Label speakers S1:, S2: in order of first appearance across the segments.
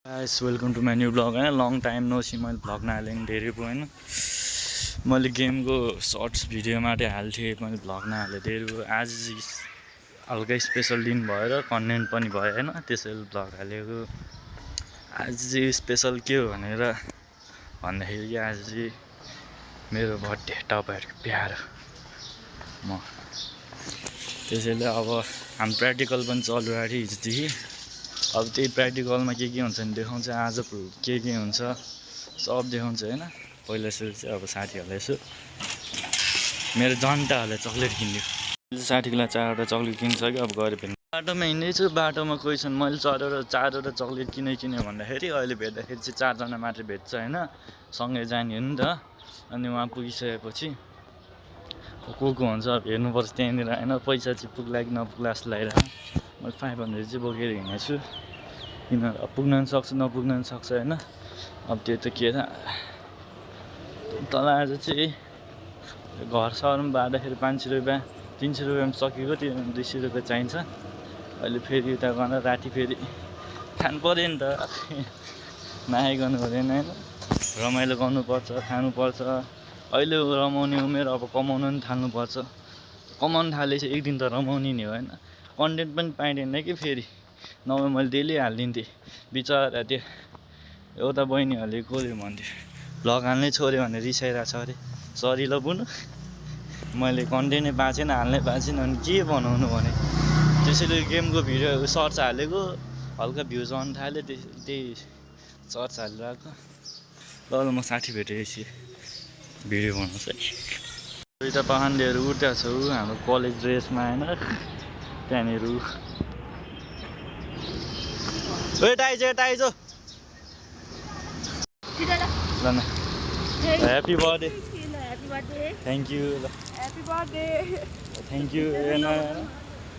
S1: Guys welcome to my new blog होइन long time no see मैले vlog नहालेँ धेरै भयो होइन मैले गेमको सर्ट्स भिडियो मात्रै हाल्थेँ मैले भ्लग नहालेँ धेरै भयो आज हल्का स्पेसल दिन भएर कन्टेन्ट पनि भयो होइन त्यसैले भ्लग हालेको आज चाहिँ स्पेसल के हो भनेर भन्दाखेरि आज चाहिँ मेरो बर्थडे तपाईँहरूको प्यारो म त्यसैले अब हाम्रो प्र्याक्टिकल पनि चलिरहेको थियो हिजोदेखि अब त्यही प्र्याक्टिकलमा के हुन्छ नि देखाउँछ आज के हुन्छ सब देखाउँछ होइन पहिला सुरु चाहिँ अब साथीहरूलाई यसो मेरो जनताहरूलाई चक्लेट किनिदियो साथीलाई 4वटा चक्लेट किनिसक्यो अब गएर भेट्नु बाटोमा हिँड्दैछु बाटोमा कोही छन् मैले 4वटा चक्लेट किने भन्दाखेरि अहिले भेट्दाखेरि चाहिँ 4जना मात्रै भेट्छ होइन सँगै जाने हो नि त अनि उहाँ पुगिसकेपछि को हुन्छ अब हेर्नुपर्छ त्यहाँनिर होइन पैसा चाहिँ पुग्ला कि नपुग्ला जस्तो लागिरहेको मैले 500 चाहिँ बोकेर हिँडेको छु किन पुग्न पनि सक्छ नपुग्न पनि सक्छ होइन अब त्यो त के त तल आज चाहिँ घर सहरमा बाँड्दाखेरि 500 रुपियाँ 300 रुपियाँमा सकेको त्यो 200 रुपियाँ चाहिन्छ अहिले फेरि उता गएर राति फेरि खानु पऱ्यो नि त नाइ गर्नु हुँदैन होइन रमाइलो गर्नुपर्छ खानुपर्छ अहिले रमाउने उमेर अब कमाउनु पनि थाल्नुपर्छ कमाउनु थालेपछि एक दिन त रमाउने नि हो होइन कन्टेन्ट पनि पाइँदैन कि फेरि नभए मैले डेली हालिदिन्थेँ बिचरा त्यो एउटा बहिनीहरूले कोल्यो भन्थ्यो भ्लग हाल्नै छोड्यो भनेर रिसाइरहेको छ अरे सरी ल बुनु मैले कन्टेन्टै बाँचेन हाल्नै बाँचेन अनि के बनाउनु भने त्यसैले गेमको भिडियो सर्ट्स हालेको हल्का भ्युज आउनु थाल्यो त्यही सर्ट्स हालिरहेको ल म साथी भेटेपछि भिडियो बनाउँछ दुईवटा पाखण्डीहरू उठ्या छौ हाम्रो कलेज ड्रेसमा होइन त्यहाँनिर टाइजो ल न ह्याप्पी बर्थडे थ्याङ्क यू ल थ्याङ्क यू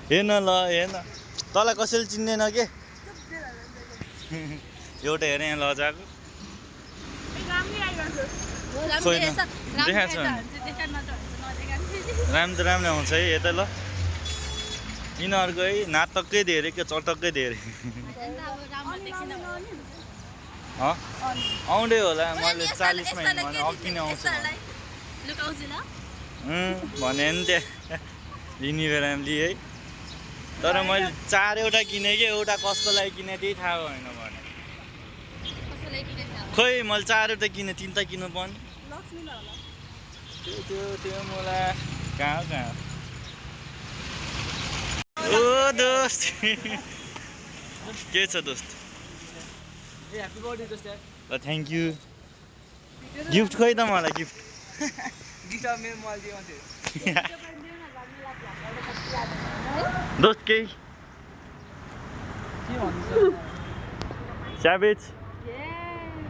S1: हेर्न ल हेर्न तँलाई कसैले चिन्दैन के एउटा हेरेँ यहाँ लजाको देखाएको छ राम्रो आउँछ है यता ल यिनीहरूको है नाटक्कै धेरै के चटक्कै धेरै आउँदै होला मैले 40मा हिँड्नु भने अघि नै आउँछु भने नि त्यहाँ लिने बेलामा लिएँ है तर मैले 4वटा किनेँ कि एउटा कसको लागि किनेँ त्यही थाहा भएन भने खोइ मैले 4वटा किनेँ 3टा किन्नु पर्ने त्यो मलाई कहाँ ओ दोस्त के छ दोस्त
S2: ह्याप्पी बर्थडे दोस्त यार
S1: ल थ्याङ्क यू गिफ्ट खोइ त मलाई गिफ्ट
S2: मेरो मोबाइल दियो
S1: दोस्त केही स्यावेज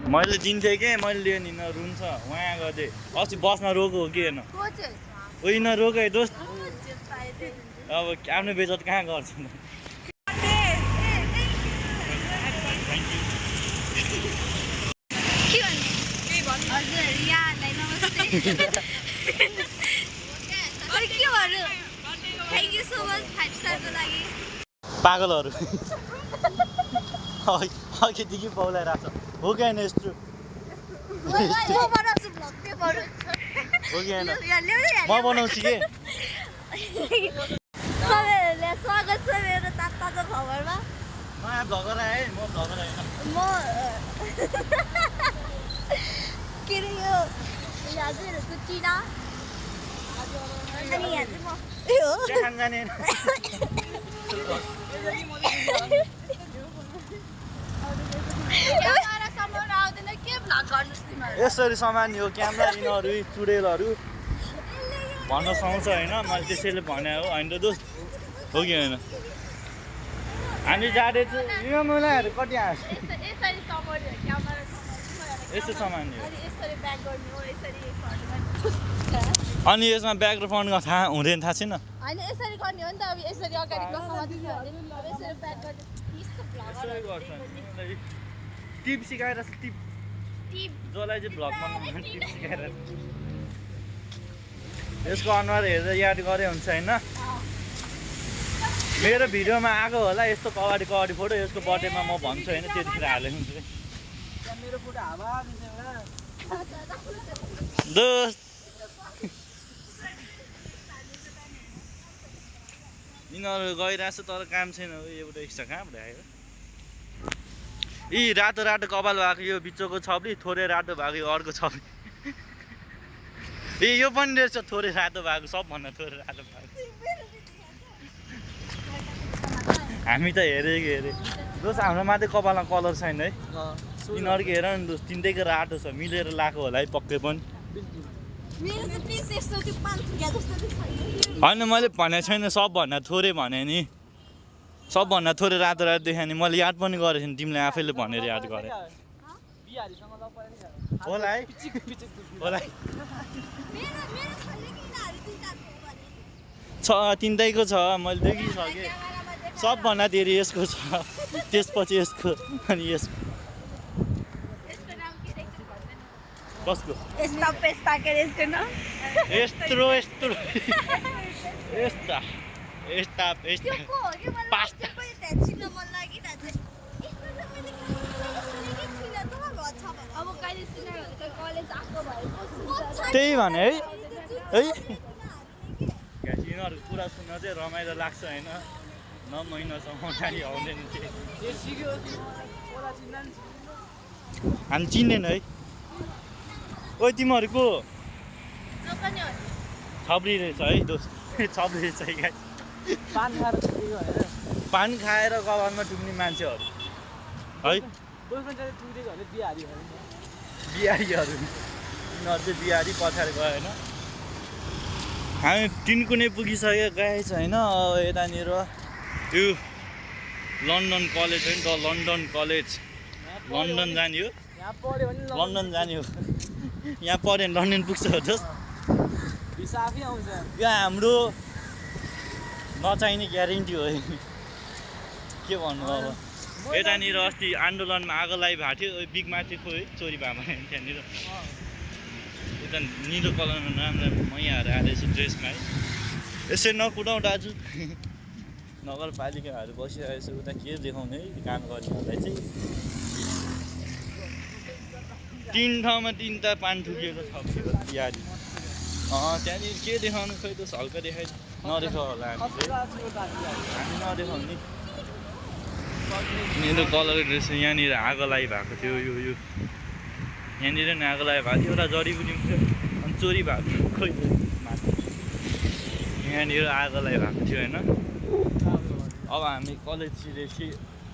S1: मैले दिन्थेँ कि मैले लिएँ नि रुन्छ उहाँ गर्दै अस्ति बसमा रोको हो कि हेर्न उयो नरोको है दोस्त अब आफ्नो बेजत कहाँ गर्छ पागलहरू अघिदेखि पौलाइरहेको छ हो कि होइन यस्तो हो कि होइन म बनाउँछु कि
S3: स्वागत छ मेरो तातो खबरमा
S1: नयाँ भ्लगर आएँ म भ्लगर होइन
S3: म के अरे यो हजुर सुटिना अनि यहाँ चाहिँ म हो
S1: खान जाने यसरी सामान यो क्यामेरा यिनीहरू चुडेलहरू भन्न सुहाउँछ होइन मैले त्यसैले भने हो होइन त दोस्त हो कि होइन हामी जाँदैछु यो मुलाहरू कति हाँस यस्तो सामान हो अनि यसमा ब्याक र फ्रन्ट थाहा हुँदैन थाहा छैन
S3: होइन यसरी गर्ने हो नि त अब यसरी अगाडि
S1: टिप सिकाएर टिप जसलाई चाहिँ भ्लग बनाउनु टिप सिकाएर यसको अनुहार हेरेर याद गरे हुन्छ होइन मेरो भिडियोमा आएको होला यस्तो कबड्डी फोटो यसको बर्थडेमा म भन्छु होइन त्यतिखेर हालेको हुन्छु
S2: मेरो फोटो हावा
S1: दोस्त यिनीहरू गइरहेछ तर काम छैन एउटा एक्स्ट्रा कहाँबाट आयो यी रातो रातो कपाल भएको यो बिचको छप्री थोरै रातो भएको यो अर्को छप्री ए यो पनि रहेछ थोरै रातो भएको सबभन्दा थोरै रातो भएको हामी त हेरे दोस्त हाम्रो माथि कपालमा कलर छैन है यिनीहरूको हेर नि दोस्त तिनटैको रातो छ मिलेर लाएको होला है पक्कै पनि होइन मैले भनेको छैन सबभन्दा थोरै भने नि सबभन्दा थोरै रातो रातो देखाएँ नि मैले याद पनि गरेको थिएँ तिमीले आफैले भनेर याद गरे होला है होला छ तिनटैको छ मैले देखिसकेँ सबभन्दा धेरै यसको छ त्यसपछि यसको अनि यसको कसको यत्रो पास्ता त्यही भने है यिनीहरूको कुरा सुन्न चाहिँ रमाइलो लाग्छ होइन 9 महिनासम्म गाडी आउँदैन हामी चिन्दैन है ओ तिमीहरूको छब्री रहेछ है दोस्त छब्री रहेछ है पानी खाएर कपालमा टुक्ने मान्छेहरू है बिहारीहरू यिनीहरू चाहिँ बिहारी पछाडि गयो होइन हामी टिनकुने पुगिसक्यो गएछ होइन यतानिर यो लन्डन कलेज हो नि त लन्डन कलेज लन्डन जाने हो लन्डन जाने हो यहाँ पढ्यो भने लन्डन पुग्छ जस यो हाम्रो नचाहिने ग्यारेन्टी हो के भन्नु अब यतानिर अस्ति आन्दोलनमा आगो लगाइरहेको थियो बिगमाथि खोइ चोरी भएको त्यहाँनिर यता निलो कलरमा राम्रो मैयाहरू हालेको छु ड्रेसमा है यसरी नकुदाउ दाजु नगरपालिकाहरू बसिरहेको छु उता के देखाउने है काम गर्नेहरूलाई चाहिँ 3 ठाउँमा 3टा पान ठुकिएको छ बिहारी त्यहाँनिर के देखाउनु खोइ त हल्का देखाइ नदेखाउ होला हामी नदेखाउने मेरो कलर ड्रेस यहाँनिर आगो लगाइरहेको थियो यो यहाँनिर नि आगो लगाइरहेको थियो एउटा जडीबुटी थियो अनि चोरी भएको खोइ माथि यहाँनिर आगो लगाइरहेको थियो होइन अब हामी कलेज छिरेपछि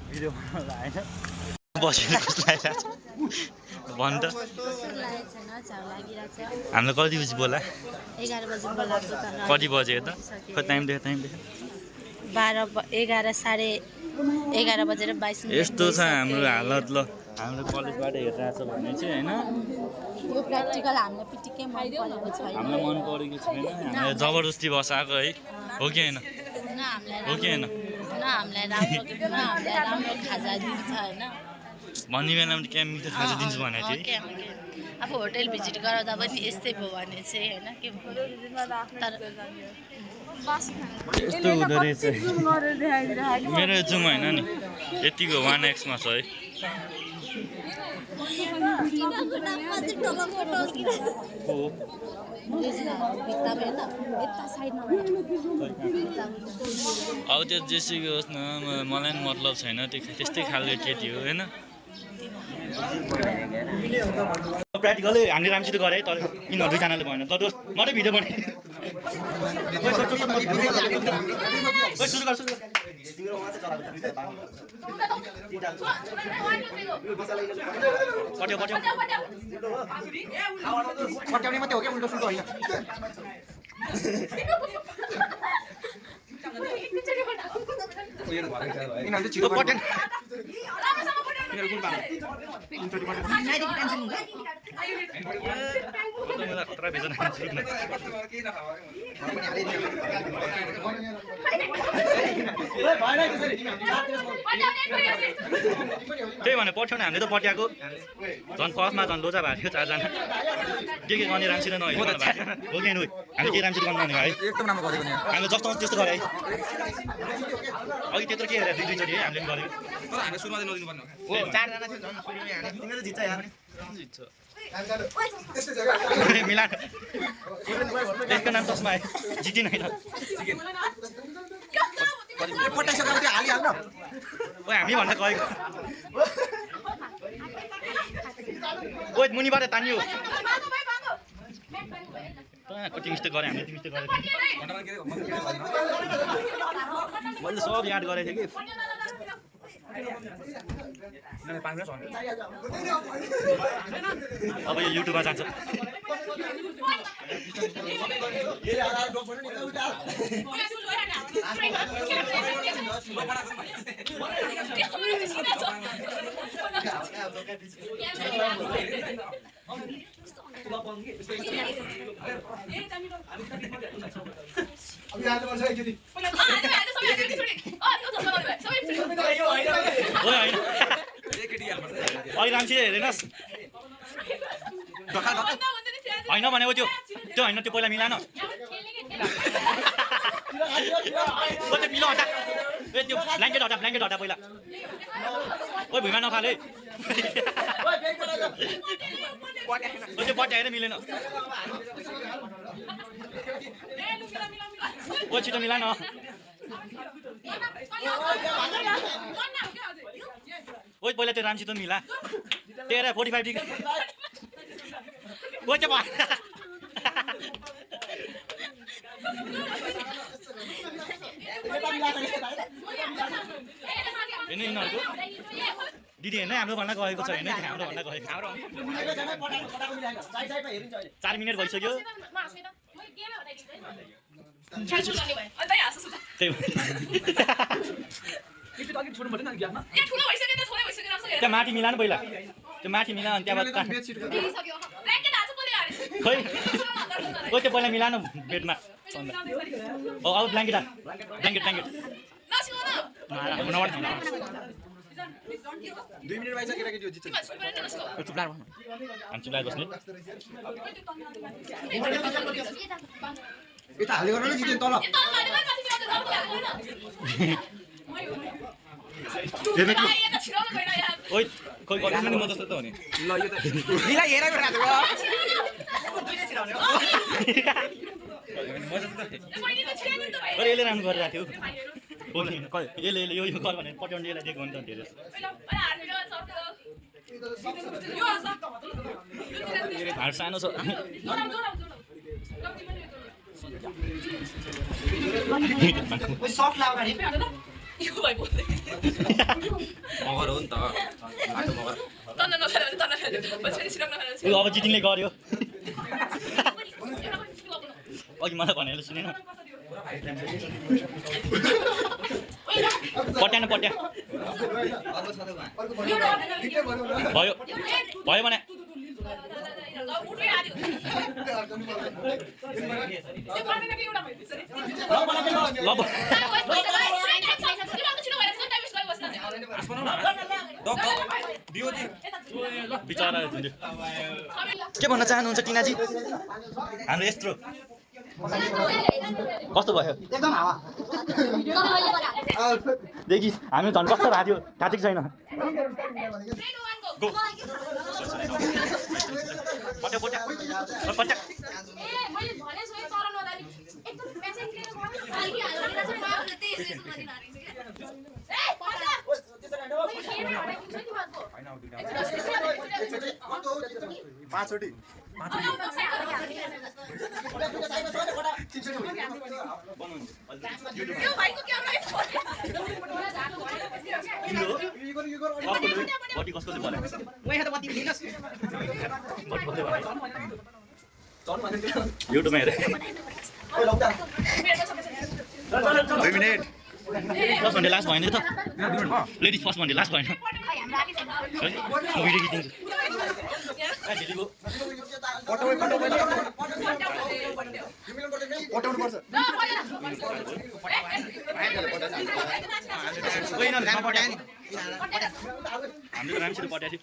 S1: भिडियो बनाउन होइन बसेर कस्तो लागिरहेको छ भन् त हामीलाई कति बजी बोला
S3: 11 बजी बोलाएको त
S1: कति बजे त खै टाइम देख 11 बजेर 22 मिनेट यस्तो छ हाम्रो हालत ल हाम्रो कलेजबाट हेरिरहेछ भने चाहिँ होइन
S3: यो प्र्याक्टिकल हामीलाई पिटिकै मन परेको छैन
S1: हामीलाई मन परेको छैन हामीलाई जबरजस्ती बसाएको है हो कि होइन हो कि होइन
S3: हामीलाई राम्रो खाजा दिन्छ होइन
S1: भन्ने बेलामा क्या मिठो खाजा दिन्छु भनेको थिएँ
S3: अब होटल भिजिट गराउँदा पनि यस्तै भयो भने चाहिँ होइन के
S1: यस्तो हुँदो रहेछ मेरो जुम होइन नि यतिको 1x मा छ है अब त्यो जेसुकै होस् न मलाई पनि मतलब छैन त्यस्तै खालको केटी हो होइन प्र्याक्टिकलै हामीले राम्रोसित गरेँ तर यिनीहरू दुईजनाले भएन तर दोस्त मात्रै भिडियो बनाएँ
S2: पट्याउने मात्रै हो क्या उल्टो सुल्टो होइन यिनीहरू चाहिँ छिटो तिनीहरू कुन पाएको
S1: खतरा भेज त्यही भने पठाउने हामीले त पट्याएको झन् फर्स्टमा झन् लोजा भएको थियो 4 जना के गर्ने राम्रोसित नहेर्नु हो कि हामी के राम्रोसित गर्नु भने है
S2: एकदम राम्रो गरेको नि
S1: हामीले जस्तो त्यस्तो गरे है अघि त्यत्रो के हेरेर 2-2 चोटि हामीले पनि गरेको
S2: तर हामीले सुरुमा चाहिँ नदिनु पर्ने
S4: ओ 4 जना थियो झन् सुरुमै हाने तिमीले जित्छ यार
S1: जित्छ मिलान त्यसको नाम चस्मा आयो जितिन होइन
S2: पटाइसकेको त्यो हालिहाल्नु
S1: ओ हामी भन्दा गएको ओ मुनिबाट तानियो कति मिस्टेक गरेँ हामीले मिस्टेक गरेको मैले सब याद गरेको थिएँ कि अब यो युट्युबमा जान्छ अहिले राम्रोसित हेरेनस् होइन भनेको त्यो होइन त्यो पहिला मिलान मिलो हटा ए त्यो ब्ल्याङ्केट हटा पहिला ओ भुइँमा नखाले त्यो बट्याएर मिलेन ओ छिटो मिला न ओ पहिला त्यो रामसित मिला 45 डिग्री ओ त्यो हेर्नु यिनीहरूको दिदी हेर्नु हाम्रो भन्न गएको छ होइन हाम्रो भन्न गएको 4 मिनट भइसक्यो त्यहाँ माथि मिलानु पहिला त्यो माथि मिला अनि त्यहाँबाट खोइ ओ त्यो पहिला मिलानु बेडमा अब ब्ल्याङ्केट
S2: 2 मिनेट भइसक्यो केटाकेटी जित्छ
S1: हामी चुप्लाएर बस्ने
S2: यता हालेको नै जित्यो तल
S1: ओइ खोइ गर्नु म जस्तो त हो नि
S2: ल यो त निलाई हेरेको रातो
S1: अरे यसले राम्रो गरिरहेको थियो यसले यो गर भनेर पट्याउने यसलाई दिएको हो नि त धेरै हात सानो छ
S4: सक लाउन नि
S2: मगर हो नि त
S1: अब जितिङले गर्यो अघि मलाई भनेर सुनेन पट्या भयो भने बिचरा के भन्न चाहनुहुन्छ टिनाजी हाम्रो यत्रो कस्तो भयो
S4: एकदम हावा
S1: देखि हामी झन् कस्तो भएको थियो थाहा छैन
S2: पाँचवटी
S1: कसले भने युट्युबमा हेरे
S2: 2 मिनेट
S1: फर्स्ट भन्ने लास्ट भएन त लेडिज फर्स्ट भन्ने लास्ट भएन भिडियो खिचिदिन्छु हामीले राम्रोसित पठाएको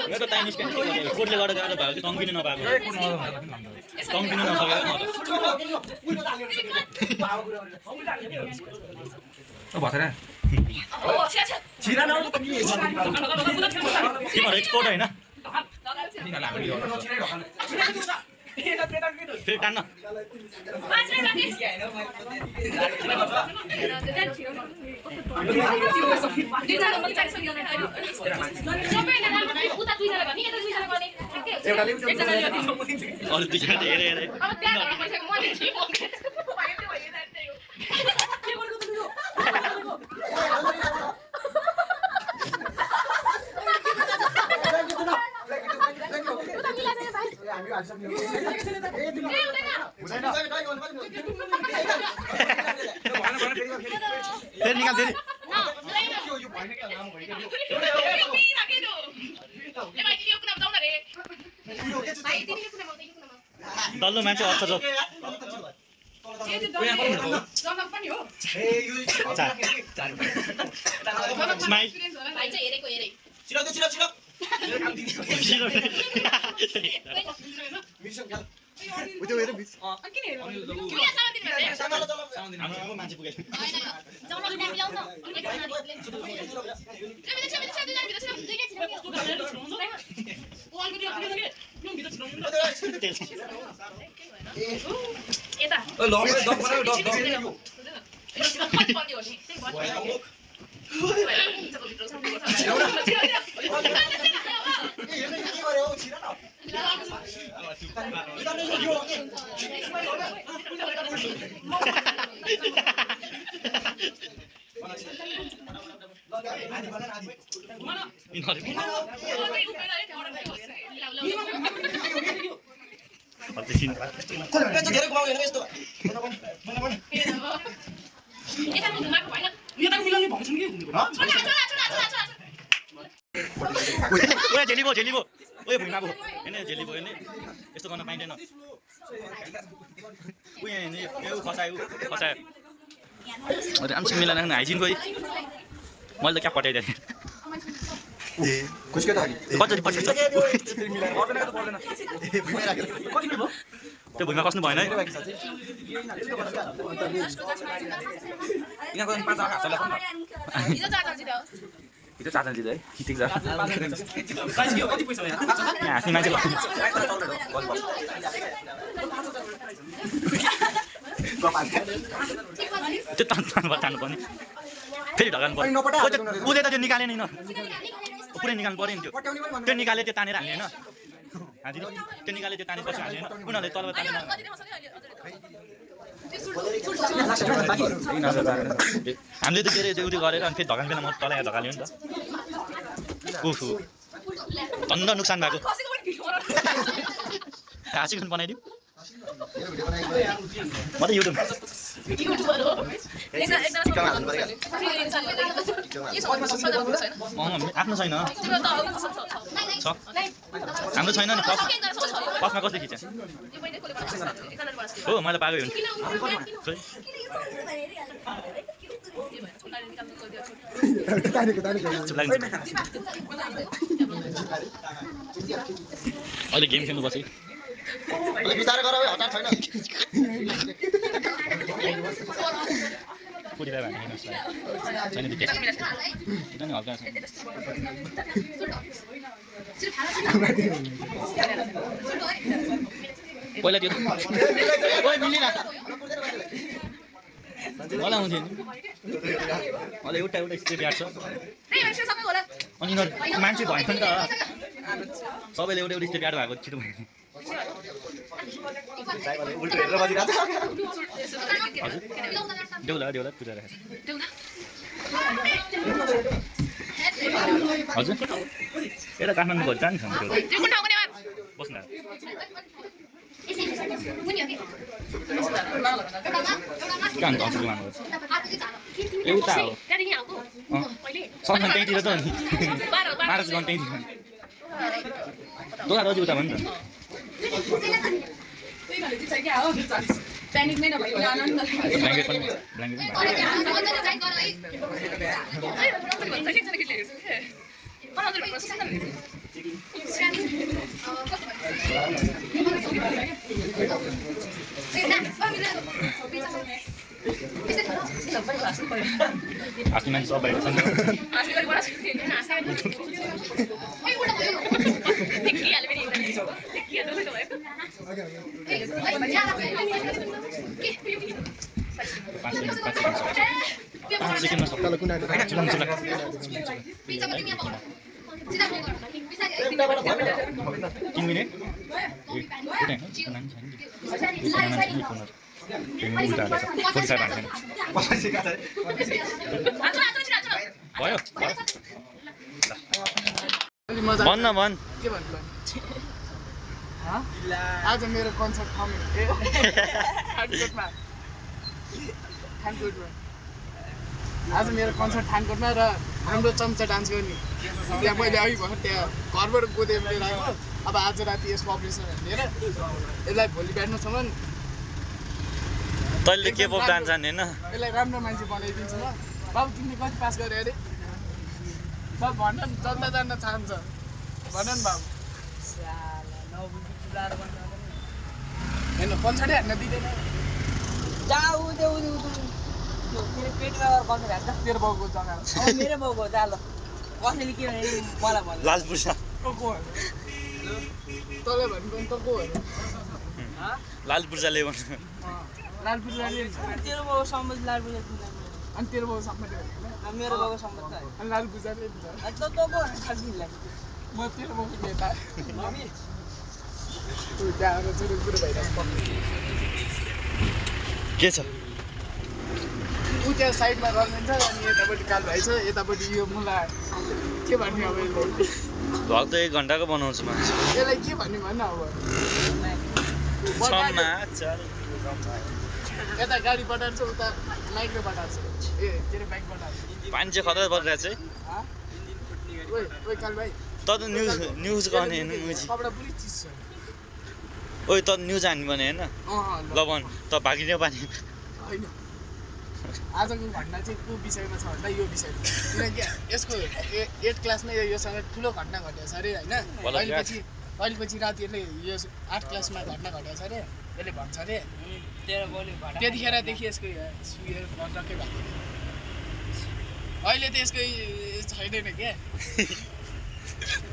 S1: मेरो त टाइम स्पेन्ड कोर्टले गर्दा जाँदा भयो कि तङ्किनु नपाएको तङ्किनु नसकेको तिमीहरू एक्सपोर्ट होइन फेरि टान्न अरू दुईजना हेरे हेरे फेरि निकाल फेरि तल्लो मान्छे अर्थर मान्छे पुगेको झेलिबो ओए भुइँमा गयो हैन झेलिबो हैन यस्तो गर्न पाइँदैन उयो हैन यो खसायो अरे आमसँग मिलान राख्न हाइजिन कोही मैले त क्या पठाइदिएँ
S2: ए कसको त
S1: कति पठाइछ त्यो भुइँमा कस्नु भएन है हिजो 4 जना जित्यो है ठिक छ हाँस्ने मान्छे त्यो तान्नु पर्ने फेरि ढगाल्नु पर्यो उसले त त्यो निकालेन नि पुरै निकाल्नु पऱ्यो नि त्यो निकाले त्यो तानेर हाल्ने होइन त्यो निकाले त्यो तानेपछि हाल्ने होइन उनीहरूले तल तानेर हामीले त के अरे त्यो गरेर अनि फेरि ढगान बेला म तल यहाँ ढगाल्यो नि त उफु धन्द नोक्सान भएको हाँसिकन बनाइदिउँ म त युट्युब आफ्नो छैन छ हाम्रो छैन नि फर्स्टमा कसले खिच्छ हो मैले पाएकै हुन् अहिले गेम खेल्नु पर्छ
S2: विचार गर हतार छैन
S1: पुरी भाइ भने छैन नि हल्का छ पहिला त्यो ओइ मिलिन होला आउँथ्यो नि अहिले एउटा स्टेप याद छ अनि मान्छे भएन नि त सबैले एउटा स्टेप याद भएको छिटो भयो
S2: उल्टो हेरेर बसिरहेको छ
S1: देउला पूजा राखेको हजुर यता काठमाडौँ घर जान्छ बस्नु कहाँ हजुर लानु एउटा हो सँगसँगै त्यहीँतिर त नि मार्च गर्नु त्यहीँतिर दोकान अझै उता भयो नि त ब्ल्याङ्केट पनि आफ्नो मान्छे सब बाहिर छ पाँच सेकेन्डमा सबैलाई कुन तिन मिनट भयो भन्न भन्
S5: के भन्नु आज मेरो कन्सर्ट थानकोटमा आज मेरो कन्सर्ट थानकोटमा र हाम्रो चम्चा डान्स गर्ने त्यहाँ मैले अघि भर्खर त्यहाँ घरबाट गोदेर लिएर आएको अब आज राति यसको अपरेसन लिएर यसलाई भोलि बिहानसम्म
S1: तैँले के पप डान्स जाने होइन
S5: यसलाई राम्रो मान्छे बनाइदिन्छु ल बाबु तिमीले कति पास गऱ्यो अरे बाबु भन न जन्दा जान्न चाहन्छ भन न बाबु होइन कन्सर्टै हान्न दिँदैन तेरो बाउको जग्गा
S6: मेरो बाउको जाल कसैले के भने मलाई भन्नु
S1: लालपुर्सा
S5: को हो तँलाई भनेको त को हो
S1: लालपुर्साले भन्नु
S5: लालपुरले
S6: तेरो बाउ सम्बन्ध लालपुर
S5: अनि तेरो बाउ सम्म
S6: मेरो बाउको सम्बन्ध
S5: अनि लालपुरले म तेरो बाउको नेता त्यहाँ चुरुक पुरो भइरहेको
S1: के छ
S5: ऊ त्यहाँ साइडमा रनिन्छ अनि यतापट्टि काल भाइ छ यतापट्टि यो मुला के भन्ने अब
S1: भ्लग त 1 घन्टाको बनाउँछु मान्छे
S5: यसलाई के भन्ने भन्न अब यता गाडी बटार्छ उता माइक्रो बटार्छ ए के अरे बाइक बटार्छ
S1: मान्छे खतरा परिरहेको छ
S5: ओइ काल भाइ
S1: त न्युज गर्ने होइन मुजी
S5: कपडा पुरै चिज छ
S1: ओइ त न्युज हान्नु भने होइन ल भन् त भागिने पानी
S5: होइन आजको घटना चाहिँ को विषयमा छ भन्दा यो विषय किनकि यसको 8 क्लासमा योसँग ठुलो घटना घटेको छ अरे होइन अहिलेपछि राति यसले यो 8 क्लासमा घटना घटेको छ अरे यसले भन्छ अरे त्यतिखेरदेखि यसको नजरकै भएको अहिले त यसको छैन क्या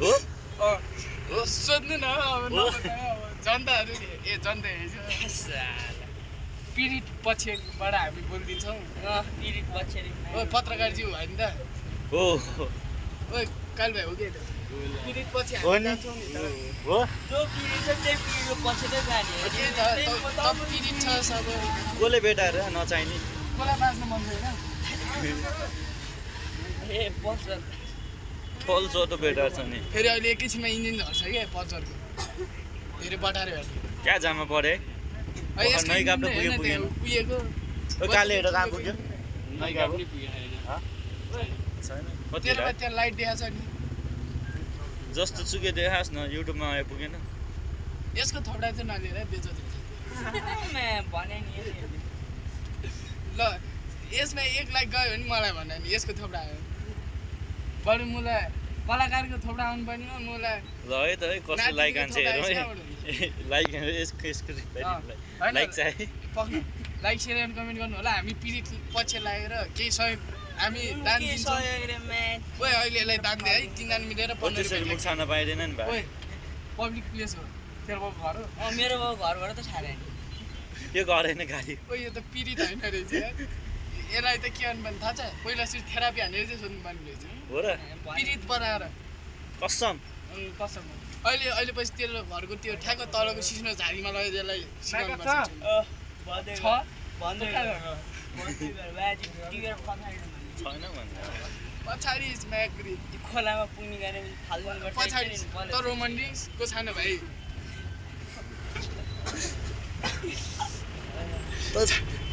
S1: हो
S5: सोध्नु न अब जनताहरू जनता पीडित पक्षबाट हामी बोलिदिन्छौँ
S6: पीडित पक्ष
S5: ओ पत्रकारज्यू होइन त
S1: हो
S5: ओ काल भाइ हो कि पीडित पछि
S1: हो नि हो
S6: जो पीडित छ त्यही पीडितको पछि नै जाने
S5: पीडित छ सब
S1: कसले भेटाएर नचाहिने
S5: मलाई बाँच्न मन छैन
S6: ए पल्सर
S1: पल्सर त भेटाएर छ नि
S5: फेरि अहिले एकैछिनमा इन्जिन झर्छ क्या पल्सरको धेरै बटारे भेट्छ
S1: क्या जाममा परे नै गाप्न
S5: पुगेको
S1: काले हेरेर कहाँ पुग्यो नै गाप
S5: तेरोमा त्यहाँ लाइट देखाएको छ नि
S1: जस्तो सुके देखास् न युट्युबमा आइपुगेन
S5: यसको थोडा चाहिँ नलिएर बेचो
S6: भने नि
S5: ल यसमा 1 लाख गयो भने मलाई भन नि यसको थोपडा आयो बरु मलाई कलाकारको थोपडा आउनु पर्ने हो मलाई
S1: ल है त है कसले लाइक हान्छ हेरौँ है लाइक यसको लाइक चाहिँ
S5: पक्नु लाइक सेयर एन्ड कमेन्ट गर्नु होला हामी पीडित पक्ष लागेर केही सहयोग हामी दान दिन्छौँ ओइ अहिले यसलाई दान दे है 3 जना मिलेर 15 रुपैयाँ
S1: मुख छाड्न पाइँदैन नि भाइ
S5: ओइ पब्लिक प्लेस हो तेरो बाउ घर हो
S6: मेरो बाउ घरबाट त छाडे
S1: यो गरेन गाडी
S5: ओ यो त पीडित होइन रहेछ यार यसलाई त के भन्नु थाहा छ पहिला सिर्फ थेरापी हानेर चाहिँ सोध्नु पर्ने रहेछ
S1: हो र
S5: पीडित बनाएर
S1: कसम
S5: कसम अहिले पछि तेरो घरको त्यो ठ्याक्क तलको सिस्नो झारीमा लगेर त्यसलाई सिकाउनु पर्छ छ
S6: भन्दै
S1: छैन भन्दा
S5: पछाडि स्म्याग्री
S6: खोलामा पुग्ने गरे फाल्नु
S5: पछाडि त रोमन्टिक्सको छैन भाइ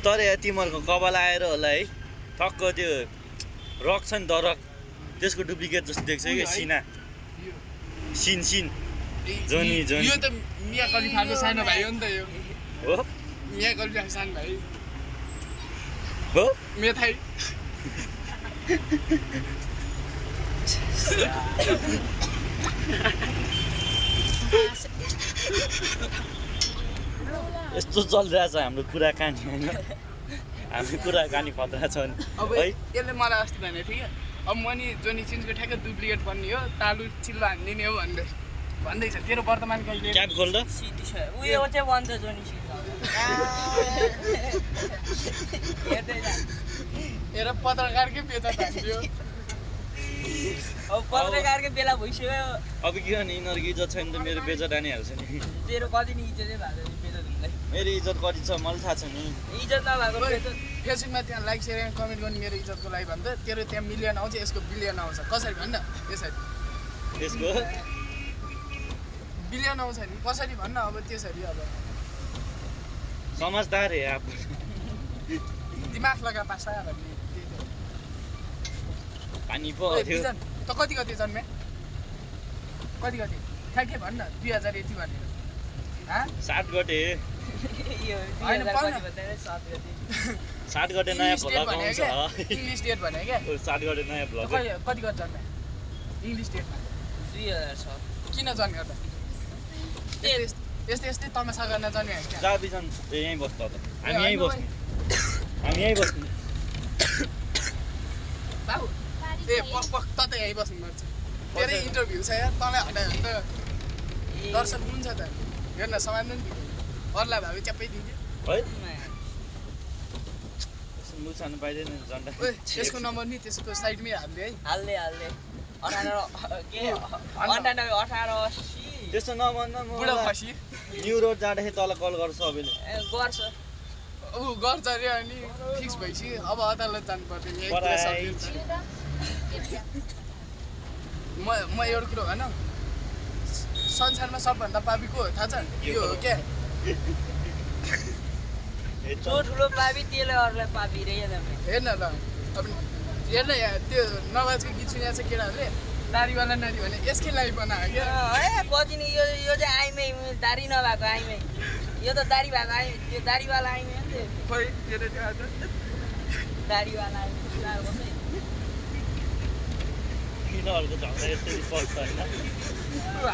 S1: तर यहाँ तिमीहरूको कपाल आएर होला है टक्क त्यो रक छ नि दरक त्यसको डुप्लिकेट जस्तो देख्छ कि सिना सिन जोनी
S5: यो त मिया खलिफाको सानो भाइ हो नि त यो
S1: हो
S5: मिया खलिफाको सानो भाइ
S1: हो
S5: मेथाई
S1: यस्तो चलिरहेछ हाम्रो कुराकानी होइन हाम्रो कुराकानी खतरा छ नि
S5: अब
S1: है
S5: यसले मलाई अस्ति भनेको थियो क्या अब म नि जोनी सिन्सको ठ्याक्क डुप्लिकेट बन्ने हो तालु चिल्लो हानिदिने हो भन्दैछ तेरो वर्तमान कहिले
S1: क्याप खोल त
S6: सिटी छ उयो चाहिँ भन्छ जोनी सिट हेर्दै जा
S5: हेर पत्रकारकै बेचा थाल्यो
S6: अब पत्रकारकै बेला भइसक्यो
S1: अब के गर्ने यिनीहरूको इज्जत छैन त मेरो बेइज्जत हानिहाल्छ नि
S6: तेरो कति नि इज्जतै भएको छ बेइज्जत हुँदै
S1: मेरो इज्जत कति छ मलाई थाहा छ नि
S6: इज्जत नभएको बेइज्जत
S5: फेसबुकमा त्यहाँ लाइक सेयर कमेन्ट गर्ने मेरो इज्जतको लागि भन्दा तेरो त्यहाँ मिलियन आउँछ यसको बिलियन आउँछ कसरी भन्न यसरी
S1: त्यसको
S5: बिलियन आउँछ नि कसरी भन्न अब त्यसरी अब
S1: समझदार है आप
S5: दिमाग लगा पासा भन्ने
S1: पानी पो
S5: ओए,
S1: थियो
S5: बिजन, त कति जन्मे कति ठ्याक्कै भन्न 2000 यति भनेर
S1: 7 गते
S6: यो
S5: होइन,
S6: 2000
S5: पाउन।
S6: कति भन्दैन 7 गते
S1: 7 गते नयाँ भ्लग आउँछ
S5: इङ्ग्लिस डेट भने क्या
S1: 7 गते नयाँ भ्लग
S5: कति जन्मे इङ्ग्लिस डेटमा
S6: 2006
S5: किन जन्म्यो त यस्तै तमासा गर्न जन्म्यो क्या
S1: जा बिजन यहीँ बस्छ त हामी यहीँ बस्नु हामी यहीँ बस्नु
S5: बाबु ए पक त यहीँ बस्नुपर्छ तेरै इन्टरभ्यू छ यार तँलाई हटायो भने त दर्शक हुन्छ त हेर्न समात्नु नि अरूलाई भावी च्याप्पै दिन्थ्यो
S1: है मुख छान्नु पाइँदैन झन्डा
S5: ओए त्यसको नम्बर नि त्यसको साइडमै हाल्ने है
S6: हाल्दै 98
S1: त्यस्तो नभन्दा म
S5: बुढा खसी
S1: न्यु रोड जाँदाखेरि तल कल गर्छ सबैले
S6: गर्छ
S5: ऊ गर्छ अरे अनि फिक्स भइसक्यो अब अदालत जानु पर्दैन म एउटा कुरो भन संसारमा सबभन्दा पापी को हो थाहा छ यो हो क्या
S6: जो ठुलो पापी त्यसले अरूलाई पापी रे
S5: हेर्न ल अब हेर्न यहाँ त्यो नवाजको गीत सुनेको छ केटाहरूले दारीवाला नारी भने यसकै लागि बनायो क्या
S6: कति नि यो चाहिँ आइमै दारी नभएको आइमै यो त दारी भएको आइमै त्यो दारीवाला आइमै हो नि त्यो
S5: खोइ हेर त्यो आज
S6: दारीवाला आइमै
S1: यिनीहरूको झगडा यसरी पर्छ होइन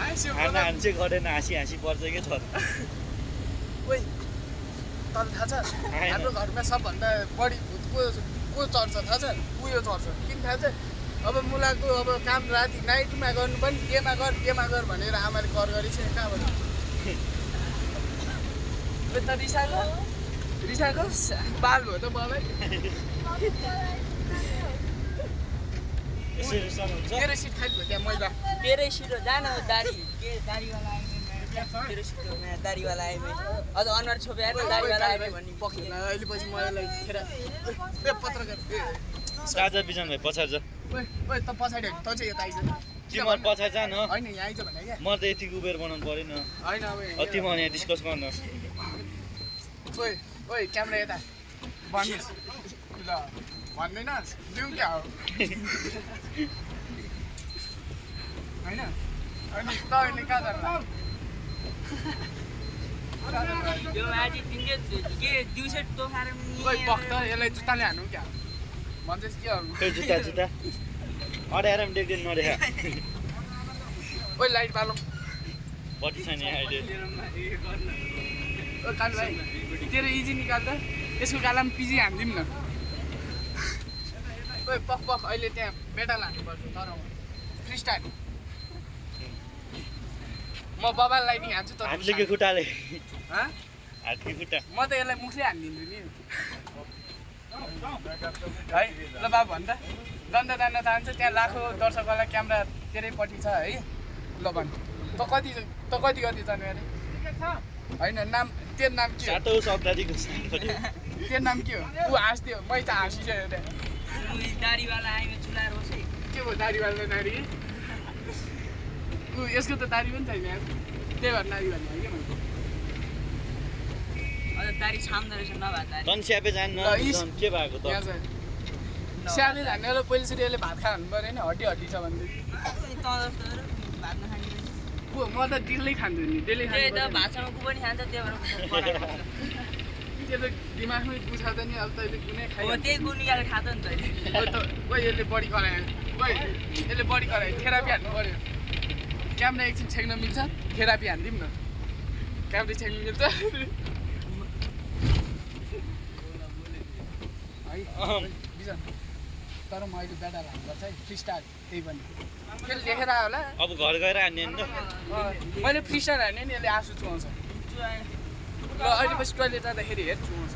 S5: हाँस्यो
S1: खाना हान्छ गरेन हाँसी पर्छ क्या छोरा
S5: ओइ तर थाहा छ हाम्रो घरमा सबभन्दा बढी भूत को चढ्छ थाहा छ उयो चढ्छ किन थाहा छ अब मुलाको अब काम राति नाइटमा गर्नु पनि केमा गर भनेर आमाले कर गरेछ कहाँबाट त रिसाको बाल हो त बाबै
S1: यसरी रिसाउनुहुन्छ
S5: मेरो सिट खाइ भयो त्यहाँ मैला
S6: तेरै सिटो जान दारी के दारीवाला आइमै तेरो सिटोमा दारीवाला आइमै अझ अनुहार छोपेर दारीवाला आइमै भन्ने
S5: पखेर अहिले पछि मलाई खेर ए पत्रकार
S1: राजा बिजन भाइ पछाडि जा
S5: ओइ त पछाडि होइन त चाहिँ यता आइज
S1: तिमीहरू पछाडि जा न
S5: होइन यहाँ आइज भने क्या
S1: म त यतिको उबेर बनाउनु पऱ्यो न
S5: होइन अब
S1: तिमीहरू यहाँ डिस्कस गर्न
S5: ओइ क्यामेरा यता भन्नुहोस् ल भन्दैन दिउँ क्या हो होइन अनि तपाईँले कहाँ जानु
S6: यो आज तिनले के दिउँसो तोखाएर
S5: ओइ पख्त यसलाई जुत्ताले हानौँ क्या भन्छस् के गर्नु
S1: खै जुत्ता अड्याएर पनि देख्दैन नदेखा
S5: ओइ लाइट बालौँ
S1: पट्टि छैन यहाँ अहिले
S5: ओ कालु भाइ तेरो इजी निकाल त यसको गालामा पिजी हानिदिउँ न ओइ पख अहिले त्यहाँ मेडल हान्नुपर्छ तर फ्री स्टाइल म बबाललाई नि हान्छु त
S1: हातले कि खुट्टाले
S5: हाँ
S1: हातले खुट्टा
S5: म त यसलाई मुखले हानिदिन्छु नि है ल बाबु भन् त दण्ड जान्न चाहन्छ त्यहाँ लाखौँ दर्शकवाला क्यामेरा तेरैपट्टि छ है ल भन् त कति जाने अरे होइन नाम तेरो नाम के हो
S1: सातौँ शताब्दीको
S5: तेरो नाम के हो ऊ हाँस्थ्यो मै त हाँसिसक्यो त्यहाँ
S6: दारीवाला आइमे चुलाएर बसे
S5: के भयो दारीवाला नारी ऊ यसको त दारी पनि छैन यार त्यही भएर नारी भन्ने हो क्या मैले
S6: अझ दारी छाम्दो रहेछ नभए दारी
S1: तन स्यापे जान्न के भएको त
S5: यहाँ चाहिँ स्याहारले हान्नेलाई पहिलोचोटि यसले भात खा भन्नु पऱ्यो नि हड्डी छ भनेदेखि
S6: त जस्तो भात नखाने
S5: ऊ म त डेली खान्छु नि डेली
S6: त्यही त
S5: खानु
S6: भातसँग कु पनि खान्छ त्यही भएर
S5: त्यो त दिमागमै बुझाउँछ नि अब तैँले कुनै खाइ
S6: त्यही गु निकालेर खाँदो नि त
S5: यसले बढी करायो यसले बढी करायो थेरापी हान्नु पऱ्यो क्यामेरा एकछिन छेक्न मिल्छ थेरापी हानिदिउँ न क्यामेरा छेक्न मिल्छ है बिजन तर म अहिले ब्याडा हान्नुपर्छ है फ्री स्टार त्यही पनि फेरि लेखेर आयो होला
S1: अब घर गएर हान्ने नि त
S5: मैले फ्री स्टार हाने नि यसले आँसु चुहाउँछ र अहिले पछि टोइलेट जाँदाखेरि हेर चुहाउँछ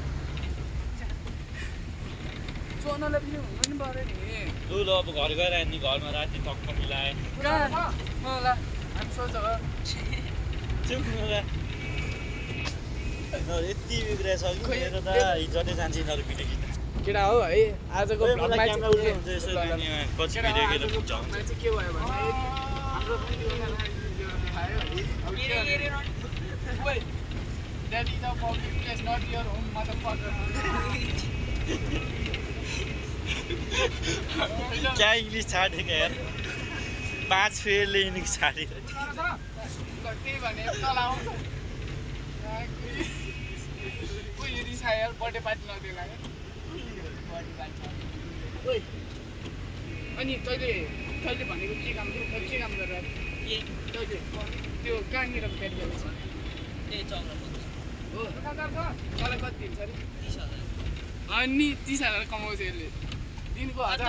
S5: चुहाउनलाई पनि हुनु नि पऱ्यो नि
S1: ल अब घर गएर हान्ने घरमा राति टक्क मिलाए
S5: कहाँ ल हामी सोच हो
S1: चुप यति बिग्रेछ कि मेरो त इज्जतै जान्छ यिनीहरू भिडियो खिच्दा
S5: केटा हो है आजको भ्लगमा
S1: क्यामेरा उल्टो हुन्छ यसो पछि भिडियो खिचेर पुग्छ
S5: चाहिँ के भयो भने हाम्रो पनि खायो That is a public place, not your home, motherfucker.
S1: क्या इङ्ग्लिस छाडेको यार 5 फेलले इङ्ग्लिस छाडेको
S5: त्यही भने तल आउँछ उयो रिसायो यार बर्थडे पार्टी नदिएला अनि तैँले भनेको के काम गरेर तैँले त्यो कहाँनिर पेट गरेको छ
S6: त्यही चक्र
S5: हो तँलाई कति दिन्छ अरे 30,000 अनि 30,000 कमाउँछ यसले दिनको 1000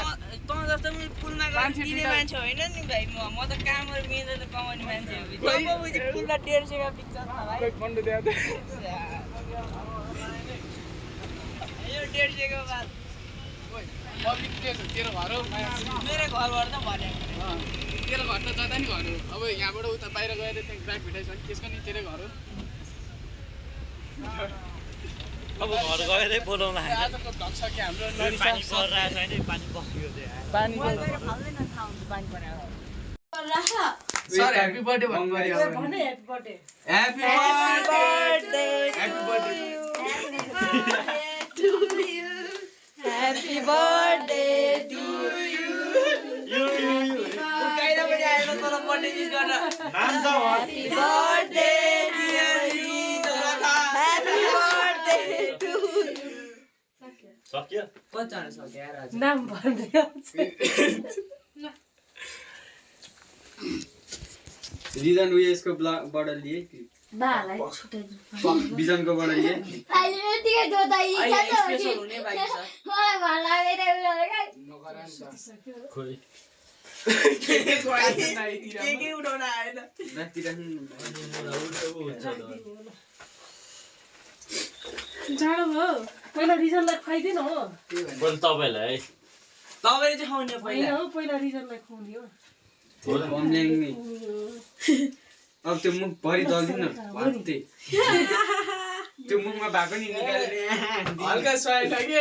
S6: त जस्तो पुलमा गएर दिने मान्छे होइन नि भाइ म त काम गरेर मिलेर कमाउने मान्छे हो जब उयो पुलमा 150 का पिक्चर छ भाइ
S5: बन्द दिए
S6: यो 150 को बात
S5: पब्लिक प्लेस हो तेरो घर हो
S6: मेरो घरबाट त भने
S5: तेरो घर त जता नि घर हो अब यहाँबाट उता बाहिर गएर त्यहाँ ग्राहक भेटाइछ भने त्यसको नि तेरै घर हो
S1: अब घर गएरै बोलाउला
S5: आजको भ्लग छ कि हाम्रो
S1: पानी परिरहेछ नि पानी बग्यो
S5: पानी
S6: फाल्दैन थाहा पानी परेको
S5: सर ह्यापी बर्थडे भन्नु पर्यो
S6: भने happy birthday
S5: happy birthday
S6: happy birthday to you काइला पनि आएर तर बर्थडे विश गर्न
S1: नाम त
S6: happy birthday dear happy birthday to
S1: सक्यो
S6: पचाउन सक्यो यार
S7: नाम भन्दै
S8: रिजन उयसको बाट लिए कि
S7: बालाई छुटाइदिनु
S8: बिजनको बाट लिए
S7: अहिले यतिकै जोता यी छ
S6: स्पेशल हुने बाकी छ
S7: मलाई भन लागेर
S1: खोइ
S6: के उठाउन आएन
S7: जाडो भयो पहिला रिजनलाई खुवाइदिनु हो
S1: बोल तपाईँलाई
S6: तपाईले चाहिँ खाउने
S7: होइन
S6: पहिला
S7: हो पहिला रिजनलाई खुवाउने हो
S8: अब त्यो मुख भरि दल्दिन भात्ते त्यो मुखमा भएको नि निकाल्ने
S5: हल्का स्वाइल कि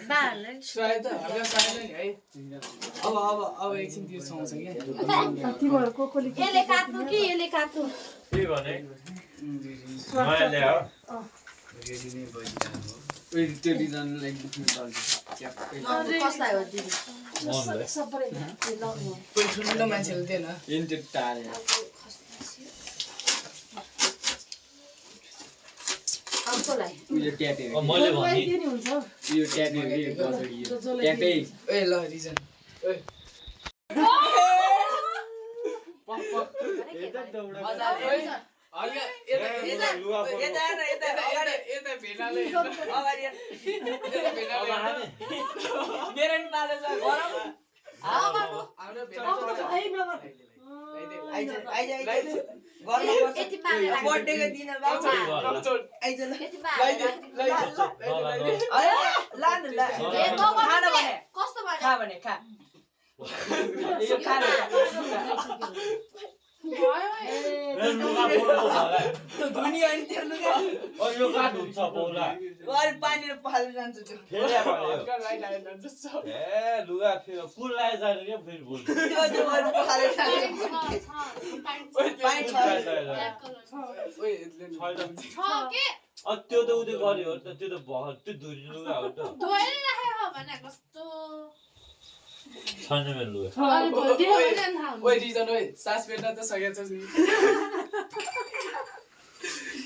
S7: बालाई
S5: स्वाइल त हल्का स्वाइल नि है अब एकछिन त्यो सुहाउँछ क्या
S7: तिमीहरू कोले
S3: यसले काट्नु कि यसले काट्नु
S1: के भने नयाँ ल्यायो
S8: त्यो रिजनलाई बुझ्नु दल्छ
S3: कसलाई हो दिदी
S7: सबै
S5: कोही ठुलो मान्छेहरू थिएन
S8: त्यो टाले
S3: कसलाई
S8: उयो ट्यापे
S1: मैले भने
S7: दिनु हुन्छ
S8: यो ट्यापे ट्यापे
S5: ए ल रिजन
S6: मेरो नि पालो छ गरम
S5: हाम्रो भेला
S7: है नगर
S6: आइज
S3: यति पारेर
S6: बर्थडेको दिन बाबा आइज ल
S3: यति पारेर
S6: खाना भने
S3: कस्तो भयो
S6: खा भने खा यो खाना त्यो धुनी अनि त्यो लुगा अरे पानी पखालेर जान्छ त्यो
S1: लुगा फेरि फुल लाए जाने के फेरि बोल
S6: त्यो अरू पखालेर जान्छ पानी छ
S1: त्यो त उदे गर्यो हो त त्यो त त्यो धुरी लुगा हो त
S3: धोएर राखेको भने कस्तो
S1: छैन मेरो लुगा
S5: ओइ रिजन ओइ सास फेर्न त सकेछ नि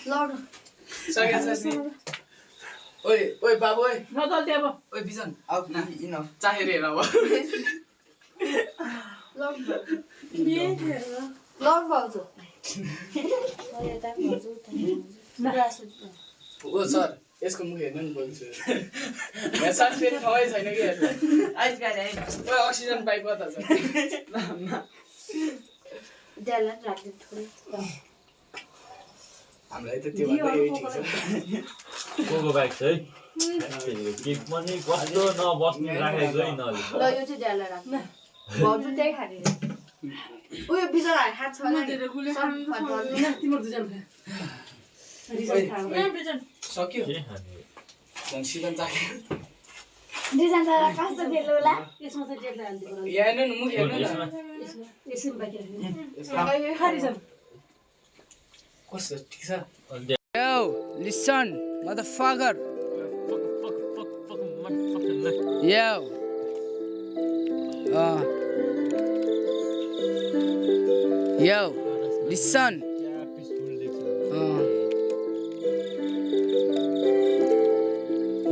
S3: लड्नु
S5: सकेछ नि ओइ ओइ बाबु ओइ
S7: नदल्ते अब
S5: ओइ बिजन
S6: आउ इन
S5: चाहेर हेर अब
S3: लड भाउजू
S5: ओ सर यसको मुख हेर्नु नि बोल्छु यहाँ सास फेर्ने ठाउँै छैन कि हेर्नु
S6: आइज गाडी आइज
S5: ओइ अक्सिजन पाइप कता छ
S3: देला राख्नु थोरै
S5: हामीलाई त त्यो भन्दा यही ठिक छ
S1: कोको बाइक छ है केक पनि कस्तो नबस्नु राखेको है नले
S3: ल यो चाहिँ देला राख्नु भाउजू त्यही खाने उयो बिजरा हात छ होला
S7: तिम्रो दुजन
S5: सक्यो सिजन चाख्यो
S3: डिजाइन त कस्तो देलो होला
S7: यसमा चाहिँ जेल हाल्दिनु पर्यो
S5: यहाँ हेर्नु न मुख हेर्नु न
S7: यसमा बाँकी
S5: कस्तो ठिक छ
S6: Yo, listen, motherfucker. Yo. Yo, listen.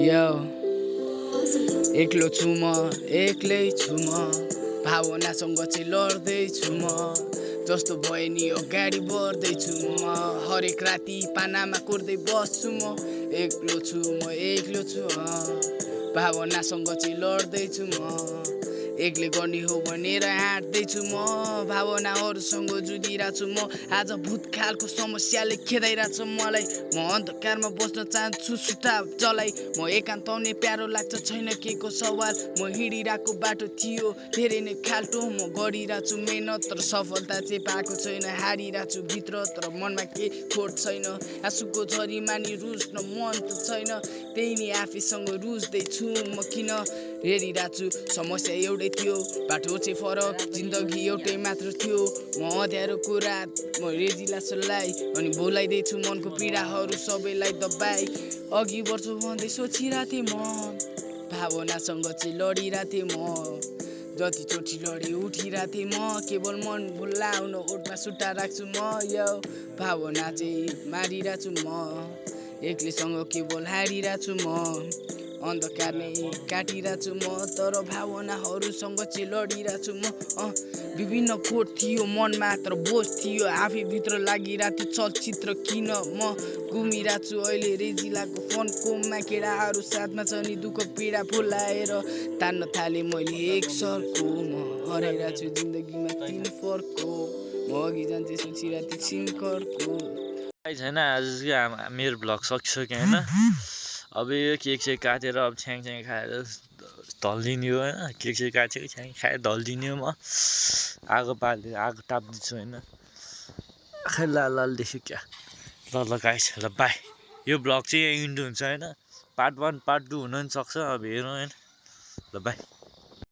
S6: Yo. एक्लो छु म एक्लै छु म भावनासँग चाहिँ लड्दैछु म जस्तो भयो नि अगाडि बढ्दैछु म हरेक राति पानामा कोर्दै बस्छु म एक्लो छु भावनासँग चाहिँ लड्दैछु म एक्लै गर्ने हो भनेर हाँट्दैछु म भावनाहरूसँग जुधिरहेको छु म आज भूतकालको समस्याले खेदाइरहेछ मलाई म अन्धकारमा बस्न चाहन्छु सुता जलाई म एकान्त आउने प्यारो लाग्छ छैन केको सवाल म हिँडिरहेको बाटो थियो धेरै नै खाल्टो म गरिरहेको छु मेहनत तर सफलता चाहिँ पाएको छैन हारिरहेको छु भित्र तर मनमा केही खोट छैन आँसुको झरीमा नि रुच्न मन त छैन त्यही नि आफैसँग रुच्दैछु म किन हेरिरहेको छु समस्या एउटै थियो बाटो चाहिँ फरक जिन्दगी एउटै मात्र थियो म अँध्यारोको रात म रेजिला सल्लाइ अनि बोलाइदिन्छु मनको पीडाहरू सबैलाई दबाई अघि बढ्छु भन्दै सोचिरहेको थिएँ म भावनासँग चाहिँ लडिरहेको थिएँ म जतिचोटि लडी उठिरहेको थिएँ म केवल मन भुलाउन ओठमा सुट्टा राख्छु म यो भावना चाहिँ मारिरहेको छु म एक्लैसँग केवल हारिरहेको छु म अन्धकार नै काटिरहेको छु म तर भावनाहरूसँग चाहिँ लडिरहेको छु म विभिन्न खोट थियो मनमा तर बोझ थियो आफैभित्र लागिरहेको थियो चलचित्र किन म घुमिरहेको छु अहिले रेजिलाको फोनकोमा केडाहरू साथमा छ नि दुःख पीडा फुलाएर तान्न थालेँ मैले एक सरको म हराइरहेको छु जिन्दगीमा तिन फर्को म अघि जान्छु सोचिरहेको थिएँ सिनकरको
S1: छैन आज मेरो भ्लग सकिसक्यो होइन अब यो केक चाहिँ काटेर अब छ्याङ खाएर ढल्दिने हो होइन केक चाहिँ काटेको छ्याङ खाएर ढल्दिने हो म आगो पालेर आगो ताप्दैछु होइन खै लाल देख्यो क्या ल गाइस ल बाई यो भ्लग चाहिँ यहीँ इन्ड हुन्छ होइन पार्ट 1 पार्ट 2 हुन पनि सक्छ अब हेरौँ होइन ल बाई